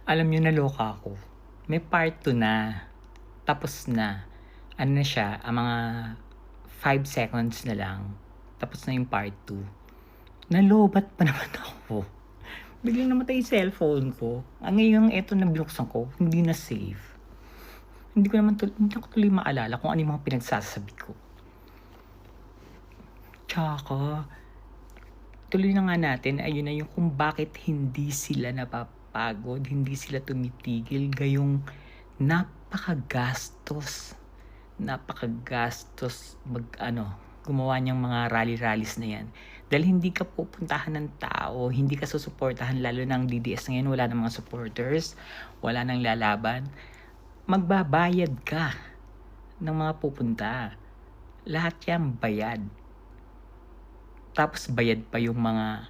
Alam niyo naloka ako. May part 2 na. Tapos na. Ano na siya, ang mga 5 seconds na lang. Tapos na yung part 2. Nalobat pa naman ako. Biglang namatay yung cellphone ko. Ngayon, eto na binuksan ko, hindi na save. Hindi ko tuloy maalala kung ano yung mga pinagsasabi ko. Tsaka, tuloy na nga natin, ayun na yung kung bakit hindi sila napapagod, hindi sila tumitigil, gayong napakagastos gumawa niyang mga rally-rallies na yan. Dahil hindi ka pupuntahan ng tao, hindi ka susuportahan, lalo ng DDS ngayon, wala ng mga supporters, wala nang lalaban. Magbabayad ka ng mga pupunta. Lahat yan bayad. Tapos bayad pa yung mga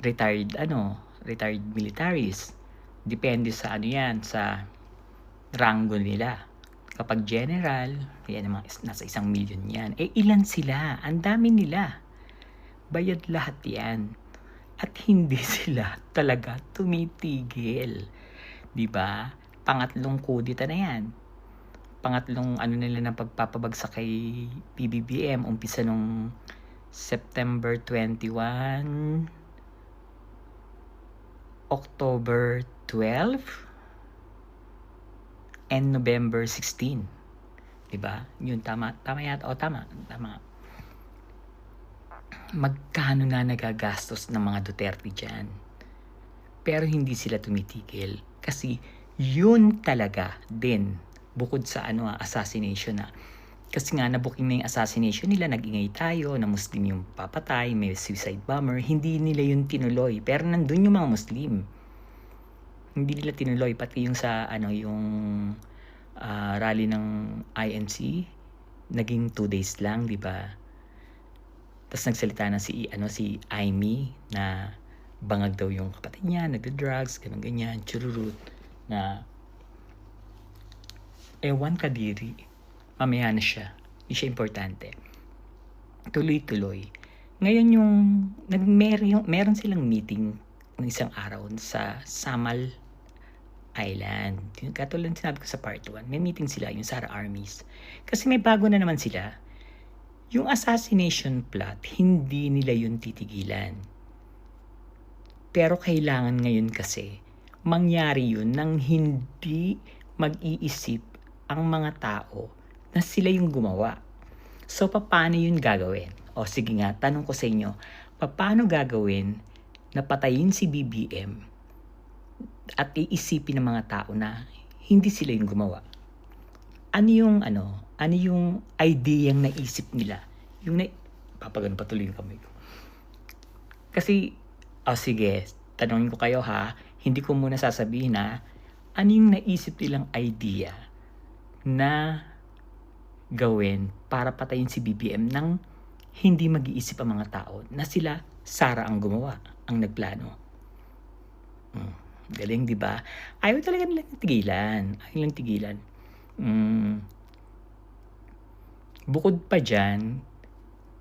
retired militaries. Depende sa sa rango nila. Kapag general, yan nasa 1,000,000 yan. Ilan sila? Ang dami nila. Bayad lahat yan. At hindi sila talaga tumitigil. Diba? Pangatlong kudita na yan. Pangatlong nila na pagpapabagsak kay PBBM, umpisa nung September 21, October 12, and November 16. Diba? Yun, tama yata. Tama. Magkano na nagagastos ng mga Duterte dyan? Pero hindi sila tumitigil. Kasi yun talaga din, bukod sa assassination na. Kasi nga, nabuking na yung assassination nila, nag-ingay tayo, na Muslim yung papatay, may suicide bomber, hindi nila yun tinuloy. Pero nandun yung mga Muslim. Hindi nila tinuloy, pati yung sa, rally ng INC, naging 2 days lang, di ba? Tapos nagsalita na si Aimee na bangag daw yung kapatid niya, nagda-drugs, ganyan, chururut, na ewan kadiri, mamaya na siya, hindi siya importante. Tuloy-tuloy. Ngayon meron silang meeting ng isang araw sa Samal Island. Katulad ng sinabi ko sa part 1, may meeting sila, yung Sara Armies. Kasi may bago na naman sila. Yung assassination plot, hindi nila yun titigilan. Pero kailangan ngayon kasi, mangyari yun nang hindi mag-iisip ang mga tao na sila yung gumawa. So, paano yun gagawin? O sige nga, tanong ko sa inyo, paano gagawin na patayin si BBM at iisipin ng mga tao na hindi sila yung gumawa? Ano yung idea yung naisip nila? Papagano patuloy yung kamay ko. Kasi, sige, tanongin ko kayo ha, hindi ko muna sasabihin na ano yung naisip nilang idea na gawin para patayin si BBM nang hindi mag-iisip ang mga tao na sila, Sara ang gumawa, ang nagplano. Galing, di ba? Ayaw talaga nilang tigilan. Bukod pa dyan,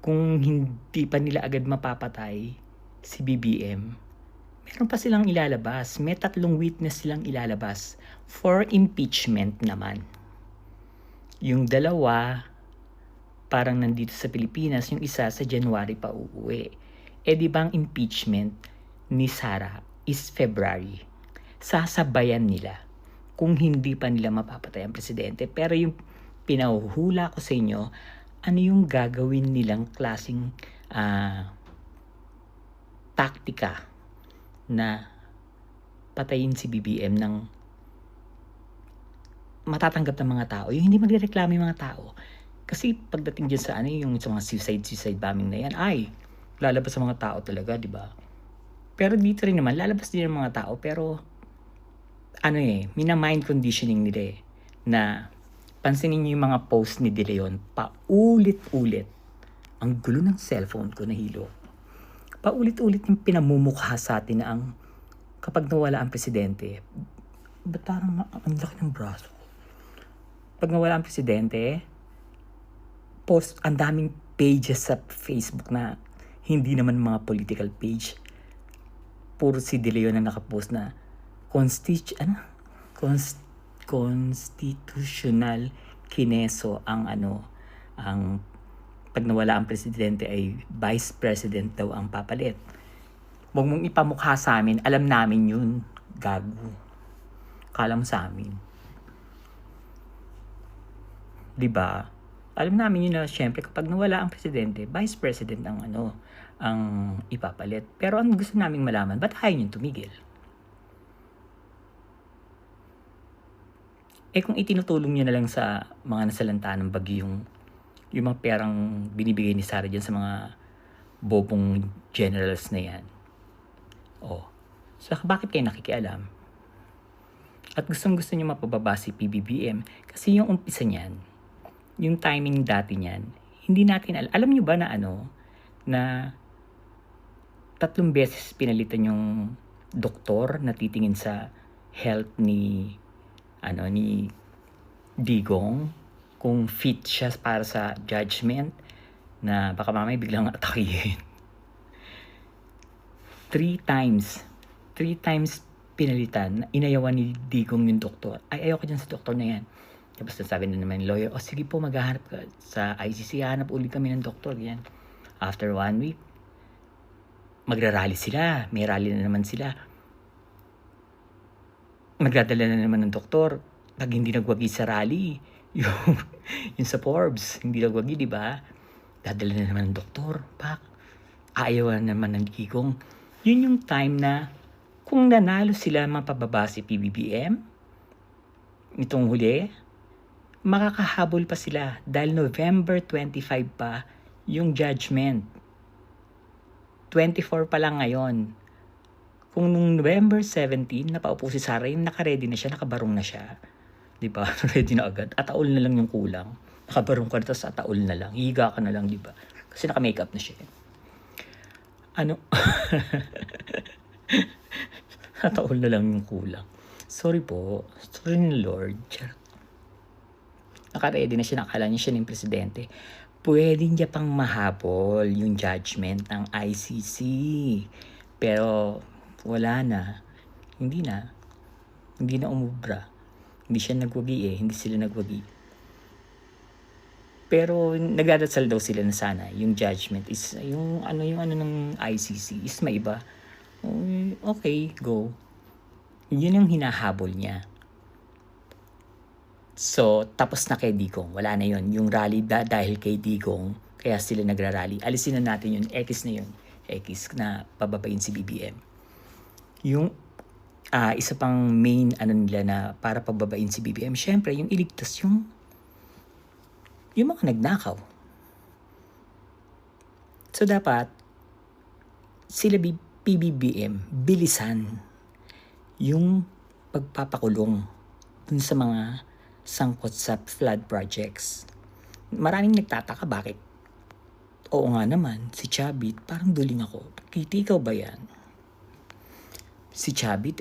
kung hindi pa nila agad mapapatay si BBM, meron pa silang ilalabas. May 3 witness silang ilalabas for impeachment naman. Yung 2, parang nandito sa Pilipinas, yung isa sa January pa uuwi. Di ba ang impeachment ni Sara is February? Sasabayan nila kung hindi pa nila mapapatay ang presidente. Pero yung pinahuhula ko sa inyo, ano yung gagawin nilang klaseng taktika na patayin si BBM ng matatanggap ng mga tao, yung hindi magrereklamo yung mga tao. Kasi pagdating dyan sa yung sa mga suicide bombing na yan, lalabas sa mga tao talaga, di ba? Pero dito rin naman, lalabas din ng mga tao, pero mina-mind conditioning nila na pansinin niyo yung mga post ni De Leon, paulit-ulit. Ang gulo ng cellphone ko, nahilo. Paulit-ulit yung pinamumukha sa atin na kapag nawala ang presidente, ba't parang ang laki ng braso? Pag nawala ang presidente, ang daming pages sa Facebook na hindi naman mga political page. Puro si De Leon na nakapost na ano? Cons- constitutional kineso ang pag nawala ang presidente ay vice president daw ang papalit. Huwag mong ipamukha sa amin, alam namin yun, gago. Kala mo sa amin. 'Di ba? Alam namin yun na syempre kapag nawala ang presidente, vice president ang ipapalit. Pero ang gusto naming malaman, ba't ayaw niyong tumigil? Kung itinutulong niyo na lang sa mga nasalanta ng bagyo yung mga perang binibigay ni Sara dyan sa mga bobong generals na yan. So bakit kayo nakikialam? At gustong-gusto niyo mapababa si PBBM kasi yung umpisa niyan, yung timing dati niyan, hindi natin alam niyo ba na na 3 beses pinalitan yung doktor na titingin sa health ni Digong kung fit siya para sa judgment na baka mamaya biglang atakihin. 3 times pinalitan, inayawan ni Digong yung doktor. Ay, ayoko dyan sa doktor na yan. Tapos nasabi na naman lawyer, sige po, maghahanap ka sa ICC, hanap ulit kami ng doktor. Yan. After 1 week, magrarally sila. May rally na naman sila. Magdadala na naman ng doktor. Pag hindi nagwagi sa rally, yung sa Forbes, hindi nagwagi, di ba? Dadala na naman ng doktor. Aayawan naman ng Digong. Yun yung time na kung nanalo sila mapababa si PBBM, itong huli, makakahabol pa sila dahil November 25 pa yung judgment. 24 pa lang ngayon. Kung nung November 17, napaupo si Sara, yung naka-ready na siya, nakabarong na siya. Diba? Ready na agad. Ataol na lang yung kulang. Nakabarong ka na, tapos ataol na lang. Higa ka na lang, diba? Kasi naka-makeup na siya. Ataol na lang yung kulang. Sorry po. Sorry ni Lord. Naka-ready na siya, nakala niya siya ng presidente. Pwede niya pang mahabol yung judgment ng ICC. Pero wala na. Hindi na umubra. Hindi siya nagwagi hindi sila nagwagi. Pero nagdadasal daw sila na sana yung judgment is yung ng ICC is maiba. Okay, go. Yun yung hinahabol niya. So, tapos na kay Digong. Wala na yun. Yung rally dahil kay Digong, kaya sila nagrarally. Alisin na natin yun. X na yun. X na pababain si BBM. Yung isa pang main nila na para pababain si BBM, syempre, yung iligtas yung mga nagnakaw. So, dapat sila PBBM, bilisan yung pagpapakulong dun sa mga sangkot sa flood projects. Maraming nagtataka bakit. Oo nga naman, si Chavit, parang duling ako. Kitty, ikaw ba yan? Si Chavit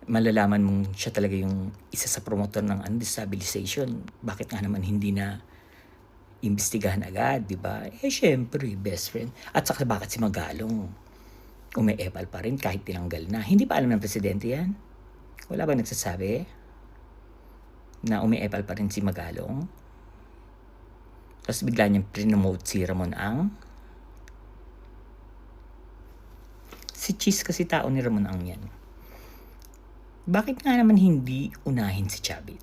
malalaman mong siya talaga yung isa sa promotor ng destabilization. Bakit nga naman hindi na imbestigahan agad, di ba? Syempre, best friend. At saka bakit si Magalong umeepal pa rin kahit tinanggal na? Hindi pa alam ng presidente yan? Wala ba nagsasabi na umeepal pa rin si Magalong? Tapos bigla niyang prinomote si Ramon Ang. Si Cheese kasi tao ni Ramon Ang yan. Bakit nga naman hindi unahin si Chavit?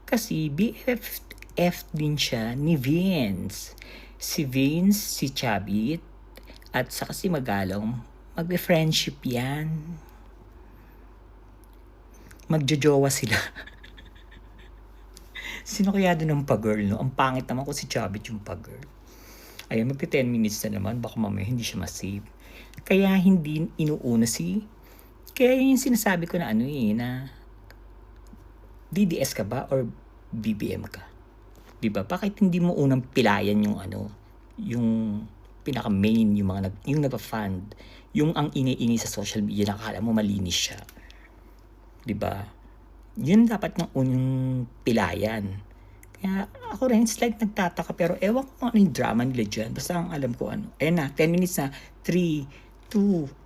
Kasi BFF din siya ni Vince. Si Vince, si Chavit, at saka si Magalong, magbe-friendship yan. Magjojowa sila. Sino kaya doon ang pag-girl, no? Ang pangit naman ko si Chavit yung pag-girl. Ayun, magti 10 minutes na naman, baka mamaya hindi siya masave. Kaya hindi inuuna kaya yung sinasabi ko na na DDS ka ba or BBM ka? Diba? Bakit hindi mo unang pilayan yung pinaka-main, yung nagpa-fund, yung ang ingay-ingay sa social media, nakakala mo malinis siya. Diba? Yun dapat ng unang pilayan. Kaya ako rin, slight nagtataka, pero ewan ko kung ano yung drama nila dyan. Basta ang alam ko Ayun na, 10 minutes na, 3, 2,